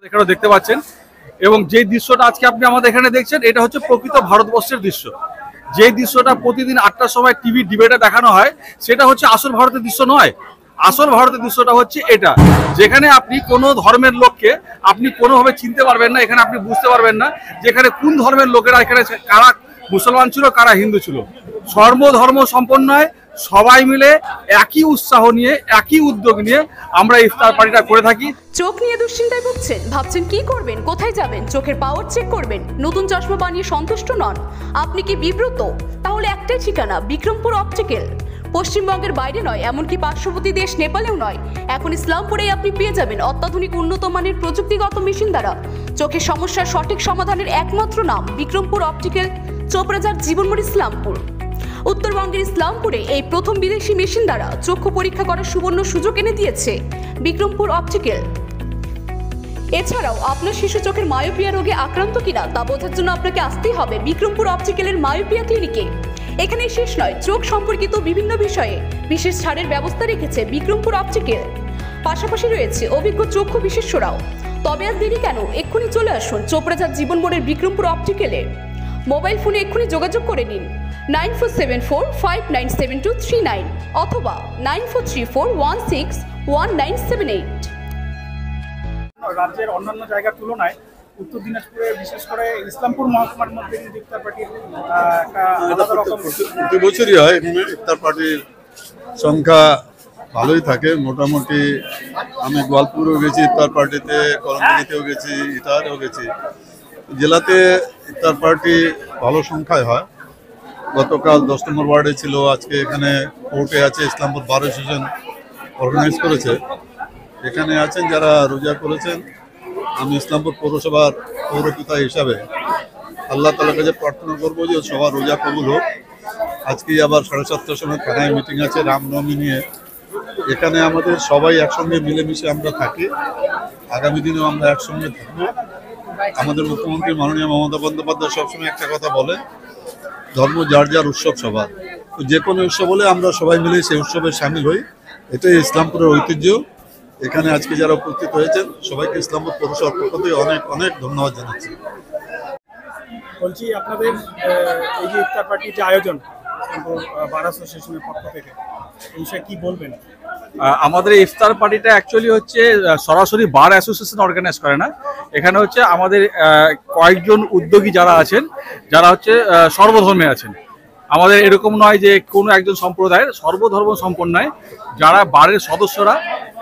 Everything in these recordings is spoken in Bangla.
এখানে দেখতে পাচ্ছেন এবং যে দৃশ্যটা আজকে আপনি আমাদের এখানে দেখছেন এটা হচ্ছে প্রকৃত ভারতবর্ষের দৃশ্য। যে দৃশ্যটা প্রতিদিন 8টার সময় টিভি ডিবেটে দেখানো হয় সেটা হচ্ছে আসল ভারতের দৃশ্য নয়। আসল ভারতের দৃশ্যটা হচ্ছে এটা, যেখানে আপনি কোনো ধর্মের লোককে আপনি কোনোভাবে চিনতে পারবেন না, এখানে আপনি বুঝতে পারবেন না যেখানে কোন ধর্মের লোকেরা এখানে কারা মুসলমান ছিল কারা হিন্দু ছিল। সর্বধর্ম সম্পন্নয় সবাই মিলে একই উৎসাহ নিয়ে একই উদ্যোগ নিয়ে আমরা ইফতার পার্টিটা করে থাকি। চোখ নিয়ে দুশ্চিন্তায় ভুগছেন, ভাবছেন কি করবেন, কোথায় যাবেন, চোখের পাওয়ার চেক করবেন, নতুন চশমা বানিয়ে সন্তুষ্ট নন, আপনি কি বিব্রত? তাহলে একটাই ঠিকানা, বিক্রমপুর অপটিক্যাল। পশ্চিমবঙ্গের বাইরে নয়, এমনকি পার্শ্ববর্তী দেশ নেপালেও নয়, এখন ইসলামপুরেই আপনি পেয়ে যাবেন অত্যাধুনিক উন্নত মানের প্রযুক্তিগত মেশিন দ্বারা চোখের সমস্যার সঠিক সমাধানের একমাত্র নাম বিক্রমপুর অপটিক্যাল, চোপড়াজার জীবনমোড় ইসলামপুর। উত্তরবঙ্গের ইসলামপুরে এই প্রথম বিদেশি মেশিন দ্বারা চক্ষু পরীক্ষা করার সুবর্ণ সুযোগ এনে দিয়েছে বিক্রমপুর অপটিক্যাল। এছাড়াও আপনার শিশু চোখের মায়োপিয়া রোগে আক্রান্ত কিনা তা বোঝার জন্য আপনাকে আসতেই হবে বিক্রমপুর অপটিক্যালের মায়োপিয়া ক্লিনিকে। এখানেই শেষ নয়, চোখ সম্পর্কিত বিভিন্ন বিষয়ে বিশেষ ছাড়ের ব্যবস্থা রেখেছে বিক্রমপুর অপটিক্যাল। পাশাপাশি রয়েছে অভিজ্ঞ চক্ষু বিশেষজ্ঞরাও। তবে আর দেরি কেন, এক্ষুনি চলে আসুন চোপড়াজার জীবনমোড়ের বিক্রমপুর অপটিক্যালে। মোবাইল ফোনে এক্ষুনি যোগাযোগ করে নিন 9474597239 অথবা 9434161978। রাজ্যের অন্যান্য জায়গার তুলনায় উত্তর দিনাজপুরে বিশেষ করে ইসলামপুর মহকুমার মধ্যে কিন্তু ইফতার পার্টির একটা আলাদা রকম প্রতি বছরই হয়। ইফতার পার্টির সংখ্যা ভালোই থাকে মোটামুটি। আমি গোয়ালপুরেও গেছি ইফতার পার্টিতে, করমদিঘিতেও গেছি, ইটাহারেও গেছি। জেলাতে ইফতার পার্টি ভালো সংখ্যায় হয়। গতকাল 10 নম্বর ওয়ার্ডে ছিল, আজকে এখানে কোর্টে আছে, ইসলামপুর বার অ্যাসোসিয়েশন অর্গানাইজ করেছে। এখানে আছেন যারা রোজা করেছেন। আমি ইসলামপুর পৌরসভার পৌরপিতা হিসাবে আল্লাহ তাআলার কাছে প্রার্থনা করবো যে সবার রোজা কবুল হোক। আজকেই আবার 7:30টার সময় থানায় মিটিং আছে রামনবমী নিয়ে। এখানে আমাদের সবাই একসঙ্গে মিলেমিশে আমরা থাকি, আগামী দিনেও আমরা একসঙ্গে থাকবো। আমাদের মুখ্যমন্ত্রী মাননীয় মমতা বন্দ্যোপাধ্যায় সবসময় একটা কথা বলে, ধর্ম যার যার উৎসব সবার। তো যে কোনো উৎসব হলে আমরা সবাই মিলে সেই উৎসবে সামিল হই, এটাই ইসলামপুরের ঐতিহ্য। এখানে আজকে যারা উপস্থিত হয়েছেন সবাইকে ইসলামপুর পৌরসভার পক্ষ থেকে অনেক অনেক ধন্যবাদ জানাচ্ছি। বলছি, আপনাদের এই যে ইফতার পার্টির যে আয়োজন বার অ্যাসোসিয়েশনের পক্ষ থেকে, এই বিষয়ে কি বলবেন? আমাদের ইফতার পার্টিটা অ্যাকচুয়ালি হচ্ছে সরাসরি বার অ্যাসোসিয়েশন অর্গানাইজ করে না। এখানে হচ্ছে আমাদের কয়েকজন উদ্যোগী যারা আছেন, যারা হচ্ছে সর্বধর্মে আছেন। আমাদের এরকম নয় যে কোনো একজন সম্প্রদায়ের, সর্বধর্ম সম্পন্নয় যারা বারের সদস্যরা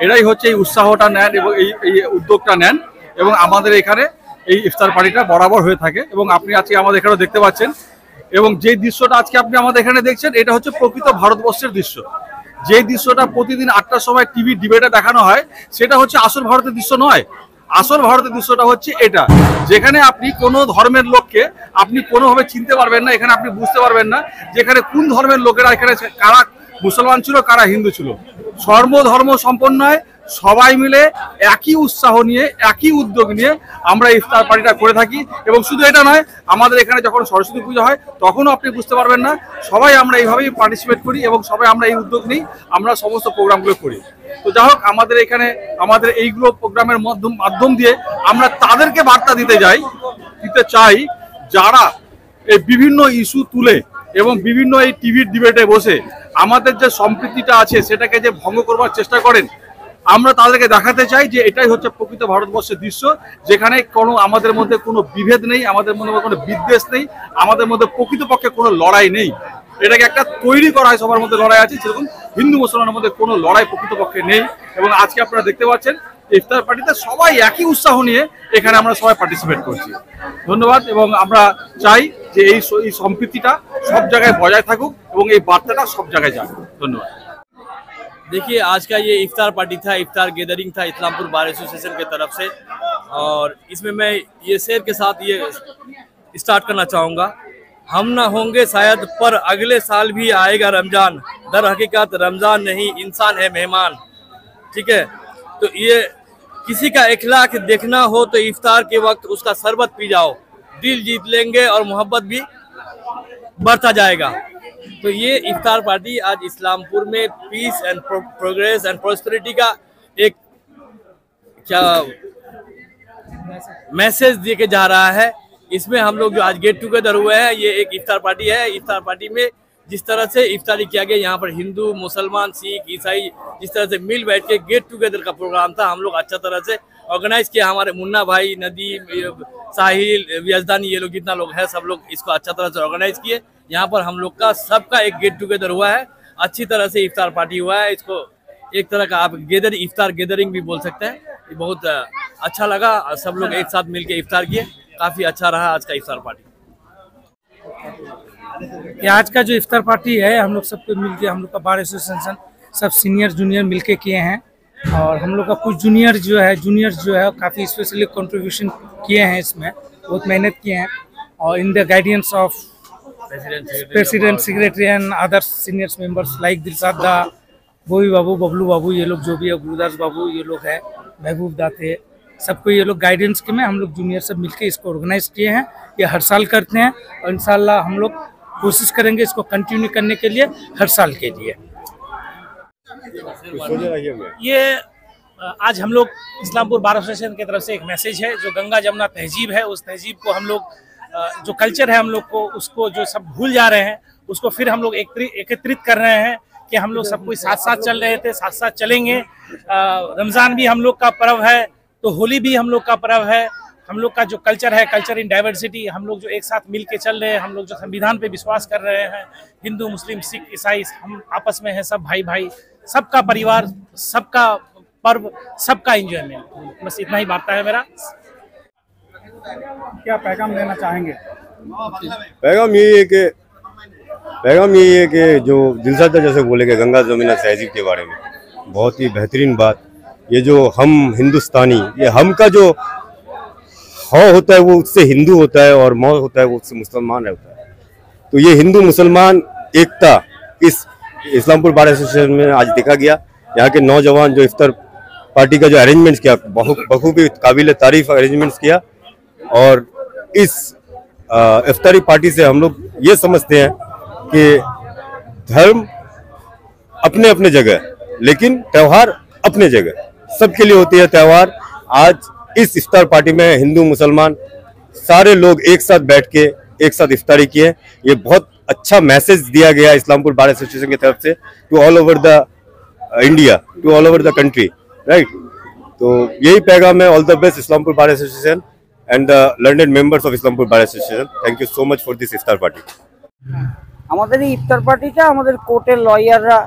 এরাই হচ্ছে এই উৎসাহটা নেন এবং এই উদ্যোগটা নেন এবং আমাদের এখানে এই ইফতার পার্টিটা বরাবর হয়ে থাকে। এবং আপনি আজকে আমাদের এখানে দেখতে পাচ্ছেন এবং যে দৃশ্যটা আজকে আপনি আমাদের এখানে দেখছেন এটা হচ্ছে প্রকৃত ভারতবর্ষের দৃশ্য। যে দৃশ্যটা প্রতিদিন 8টার সময় টিভি ডিবেটে দেখানো হয় সেটা হচ্ছে আসল ভারতের দৃশ্য নয়। আসল ভারতের দৃশ্যটা হচ্ছে এটা, যেখানে আপনি কোনো ধর্মের লোককে আপনি কোনোভাবে চিনতে পারবেন না, এখানে আপনি বুঝতে পারবেন না যেখানে কোন ধর্মের লোকেরা এখানে কারা মুসলমান ছিল কারা হিন্দু ছিল। সর্বধর্ম সম্পন্নয় সবাই মিলে একই উৎসাহ নিয়ে একই উদ্যোগ নিয়ে আমরা ইফতার পার্টিটা করে থাকি। এবং শুধু এটা নয়, আমাদের এখানে যখন সরস্বতী পুজো হয় তখনও আপনি বুঝতে পারবেন না, সবাই আমরা এইভাবেই পার্টিসিপেট করি এবং সবাই আমরা এই উদ্যোগ নিই, আমরা সমস্ত প্রোগ্রামগুলো করি। তো যাই হোক, আমাদের এখানে আমাদের এইগুলো প্রোগ্রামের মাধ্যম দিয়ে আমরা তাদেরকে বার্তা দিতে চাই যারা এই বিভিন্ন ইস্যু তুলে এবং বিভিন্ন এই টিভির ডিবেটে বসে আমাদের যে সম্প্রীতিটা আছে সেটাকে যে ভঙ্গ করবার চেষ্টা করেন। আমরা তাদেরকে দেখাতে চাই যে এটাই হচ্ছে প্রকৃত ভারতবর্ষের দৃশ্য, যেখানে কোনো আমাদের মধ্যে কোনো বিভেদ নেই, আমাদের মধ্যে কোনো বিদ্বেষ নেই, আমাদের মধ্যে প্রকৃতপক্ষে কোনো লড়াই নেই। এটাকে একটা তৈরি করা হয়, সবার মধ্যে লড়াই আছে, সেরকম হিন্দু মুসলমানের মধ্যে কোনো লড়াই প্রকৃতপক্ষে নেই। এবং আজকে আপনারা দেখতে পাচ্ছেন ইফতার পার্টিতে সবাই একই উৎসাহ নিয়ে এখানে আমরা সবাই পার্টিসিপেট করছি। ধন্যবাদ। এবং আমরা চাই যে এই সম্প্রীতিটা সব জায়গায় বজায় থাকুক এবং এই বার্তাটা সব জায়গায় যাক। ধন্যবাদ। देखिए, आज का ये इफ्तार पार्टी था, इफ्तार गैदरिंग था इस्लामपुर बार एसोसिएशन की तरफ से, और इसमें मैं ये शेर के साथ ये स्टार्ट करना चाहूँगा। हम ना होंगे शायद पर अगले साल भी आएगा रमज़ान, दर हकीकत रमज़ान नहीं इंसान है मेहमान। ठीक है, तो ये किसी का इखलाक देखना हो तो इफ्तार के वक्त उसका शरबत पी जाओ, दिल जीत लेंगे और मोहब्बत भी बढ़ता जाएगा। तो ये इफ्तार पार्टी आज इस्लामपुर में peace and progress and prosperity का एक क्या मैसेज दे के जा रहा है। इसमें हम लोग जो आज गेट टुगेदर हुए हैं, ये एक इफ्तार पार्टी है। इफ्तार पार्टी में जिस तरह से इफ्तारी किया गया, यहाँ पर हिंदू, मुसलमान, सिख, ईसाई जिस तरह से मिल बैठ के गेट टुगेदर का प्रोग्राम था, हम लोग अच्छा तरह से ऑर्गेनाइज किया। हमारे मुन्ना भाई, नदीम, साहिल, यजदानी, ये लोग जितना लोग हैं सब लोग इसको अच्छा तरह से ऑर्गेनाइज किए। यहाँ पर हम लोग का सबका एक गेट टुगेदर हुआ है, अच्छी तरह से इफ्तार पार्टी हुआ है। इसको एक तरह का आप इफ्तार गैदरिंग भी बोल सकते हैं। ये बहुत अच्छा लगा, सब लोग एक साथ मिलके इफ्तार किए, काफी अच्छा रहा आज का इफ्तार पार्टी। ये आज का जो इफ्तार पार्टी है, हम लोग सबको मिलके, हम लोग का बार एसोसिएशन सब सीनियर जूनियर मिलके किए हैं। और हम लोग का कुछ जूनियर्स जो है काफ़ी स्पेशली कंट्रीब्यूशन किए हैं, इसमें बहुत मेहनत किए हैं। और in the guidance of president, secretary and other seniors members like Dilshad दा, बोई बाबू, बबलू बाबू, ये लोग जो भी है, गुरुदास बाबू, ये लोग है, महबूब दाते, सबको ये लोग गाइडेंस के में हम लोग जूनियर सब मिलके इसको ऑर्गेनाइज किए हैं। ये हर साल करते हैं और इंशाल्लाह हम लोग कोशिश करेंगे इसको कंटिन्यू करने के लिए हर साल के लिए। ये आज हम लोग इस्लामपुर बार एसोसिएशन की तरफ से एक मैसेज है, जो गंगा जमुना तहजीब है, उस तहजीब को हम लोग जो कल्चर है हम लोग को, उसको जो सब भूल जा रहे हैं, उसको फिर हम लोग एकत्रित कर रहे हैं कि हम लोग सब कोई साथ साथ चल रहे थे, साथ साथ चलेंगे। रमज़ान भी हम लोग का पर्व है, तो होली भी हम लोग का पर्व है। हम लोग का जो कल्चर है, कल्चर इन डाइवर्सिटी, हम लोग जो एक साथ मिल के चल रहे हैं, हम लोग जो संविधान पे विश्वास कर रहे हैं, हिंदू, मुस्लिम, सिख, ईसाई, हम आपस में हैं सब भाई भाई, सबका परिवार, सबका पर्व, सबका एंजॉयमेंट। बस इतना ही बात है मेरा। क्या पैगाम देना चाहेंगे? पैगाम यही है कि जो दिलशाद जैसे बोले कि गंगा जमुना तहजीब के बारे में, बहुत ही बेहतरीन बात। ये जो हम हिंदुस्तानी, ये हम का जो हौ होता है वो उससे हिंदू होता है, और मौ होता है वो उससे मुसलमान होता है। तो ये हिंदू मुसलमान एकता इस इस्लामपुर बार एसोसिएशन में आज देखा गया। यहाँ के नौजवान जो इफ्तार पार्टी का जो अरेंजमेंट्स किया, बखूबी काबिल तारीफ अरेंजमेंट्स किया। और इस इफ्तारी पार्टी से हम लोग ये समझते हैं कि धर्म अपने अपने जगह, लेकिन त्यौहार अपने जगह, सबके लिए होती है त्यौहार। आज इस इफ्तार पार्टी में हिंदू मुसलमान सारे लोग एक साथ बैठ के एक साथ इफ्तारी किए। ये बहुत अच्छा मैसेज दिया गया इस्लामपुर बार एसोसिएशन की तरफ से to all over the India, to all over the country, right. तो यही पैगाम है। All the best Islampur bar association and the learned members of Islampur Bar Association. Thank you so much for this iftar party. আমাদের এই ইফতার পার্টিটা আমাদের কোর্টের লয়াররা,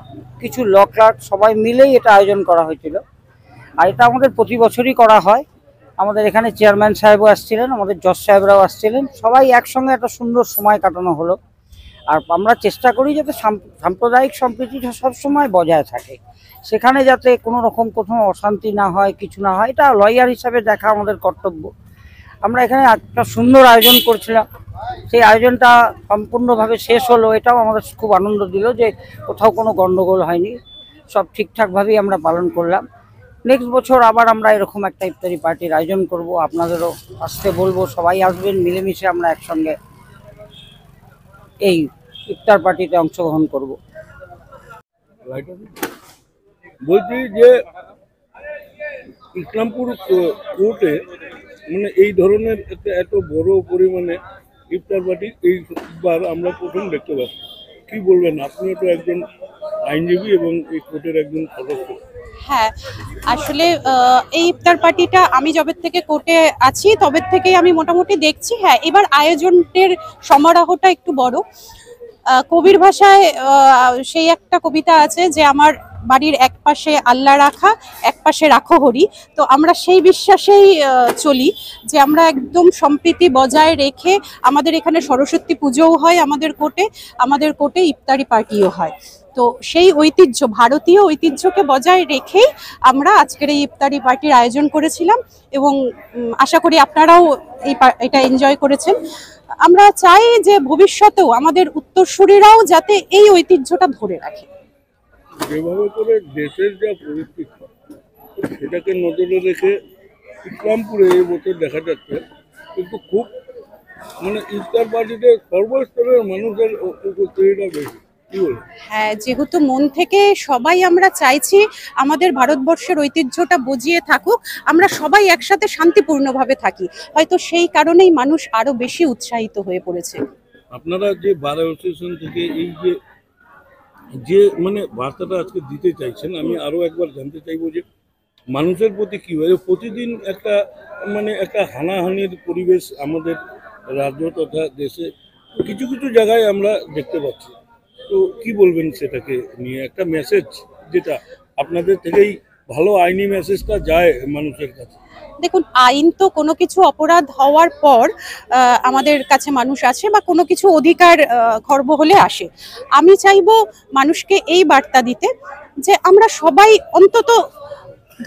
কিছু ল ক্লার্ক সবাই মিলেই এটা আয়োজন করা হয়েছিল। আর এটা আমাদের প্রতি বছরই করা হয়। আমাদের এখানে চেয়ারম্যান সাহেবও আসছিলেন, আমাদের জজ সাহেবরাও আসছিলেন, সবাই একসঙ্গে একটা সুন্দর সময় কাটানো হলো। আর আমরা চেষ্টা করি যাতে সাম্প্রদায়িক সম্প্রীতিটা সবসময় বজায় থাকে, সেখানে যাতে কোনো রকম কোথাও অশান্তি না হয়, কিছু না হয়, এটা লয়ার হিসাবে দেখা আমাদের কর্তব্য। আমরা এখানে একটা সুন্দর আয়োজন করছিলাম, সেই আয়োজনটা সম্পূর্ণভাবে শেষ হলো। এটাও আমাদের খুব আনন্দ দিল যে কোথাও কোনো গণ্ডগোল হয়নি, সব ঠিকঠাকভাবেই আমরা পালন করলাম। নেক্সট বছর আবার আমরা এরকম একটা ইফতারি পার্টির আয়োজন করব, আপনাদেরও আসতে বলবো, সবাই আসবেন, মিলেমিশে আমরা একসঙ্গে এই ইফতার পার্টিতে অংশগ্রহণ করব। বলছি যে ইসলামপুর কোর্টে মানে এই ধরনের একটা এত বড় পরিমাণে ইফতার পার্টি এইবার আমরা প্রথম দেখতে পাচ্ছি। কি বলবেন? আপনিও তো একজন আইনজীবী এবং এই কোর্টের একজন সদস্য। হ্যাঁ, আসলে এই ইফতার পার্টিটা আমি যবে থেকে কোর্টে আছি তবে থেকেই আমি মোটামুটি দেখছি। হ্যাঁ, এবার আয়োজনের সমারোহটা একটু বড়। কবির ভাষায় সেই একটা কবিতা আছে যে আমার বাড়ির এক পাশে আল্লাহ রাখা, এক পাশে রাখো হরি। তো আমরা সেই বিশ্বাসেই চলি যে আমরা একদম সম্প্রীতি বজায় রেখে, আমাদের এখানে সরস্বতী পুজোও হয় আমাদের কোর্টে ইফতারি পার্টিও হয়। তো সেই ঐতিহ্য, ভারতীয় ঐতিহ্যকে বজায় রেখেই আমরা আজকের এই ইফতারি পার্টির আয়োজন করেছিলাম এবং আশা করি আপনারাও এটা এনজয় করেছেন। আমরা চাই যে ভবিষ্যতেও আমাদের উত্তরসূরিরাও যাতে এই ঐতিহ্যটা ধরে রাখে। যেভাবে করে দেশের যা পরিস্থিতি সেটাকে নজরে রেখে ইসলামপুরে এই বছর দেখা যাচ্ছে কিন্তু খুব মানে ইফতার পার্টিতে সর্বস্তরের মানুষের উপস্থিতিটা বেশি। কি বলবেন? হ্যাঁ, যেহেতু মন থেকে সবাই আমরা চাইছি আমাদের ভারতবর্ষের ঐতিহ্যটা বজিয়ে থাকুক, আমরা সবাই একসাথে শান্তিপূর্ণভাবে থাকি, হয়তো সেই কারণেই মানুষ আরো বেশি উৎসাহিত হয়ে পড়েছে। আপনারা যে বার অ্যাসোসিয়েশন থেকে এই যে মানে বার্তাটা আজকে দিতে চাইছেন, আমি আরো একবার জানতে চাইবো যে মানুষের প্রতি কি হয় প্রতিদিন একটা হানাহানির পরিবেশ আমাদের রাজ্য তথা দেশে কিছু কিছু জায়গায় আমরা দেখতে পাচ্ছি। তো কি বলবেন সেটাকে নিয়ে, একটা মেসেজ যেটা আপনাদের থেকেই ভালো আইনি মেসেজটা যায় মানুষের কাছে? দেখুন, আইন তো কোনো কিছু অপরাধ হওয়ার পর আমাদের কাছে মানুষ আসে বা কোনো কিছু অধিকার খর্ব হলে আসে। আমি চাইবো মানুষকে এই বার্তা দিতে যে আমরা সবাই অন্তত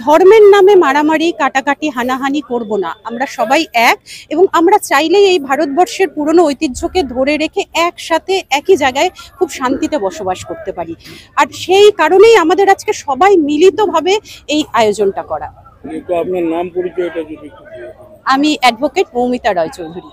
ধর্মের নামে মারামারি কাটাকাটি হানাহানি করব না, আমরা সবাই এক, এবং আমরা চাইলেই এই ভারতবর্ষের পুরনো ঐতিহ্যকে ধরে রেখে একসাথে একই জায়গায় খুব শান্তিতে বসবাস করতে পারি। আর সেই কারণেই আমাদের আজকে সবাই মিলিতভাবে এই আয়োজনটা করা। তো আপনার নাম পরিচয়টা যদি একটু বলেন। আমি অ্যাডভোকেট মৌমিতা রায় চৌধুরী।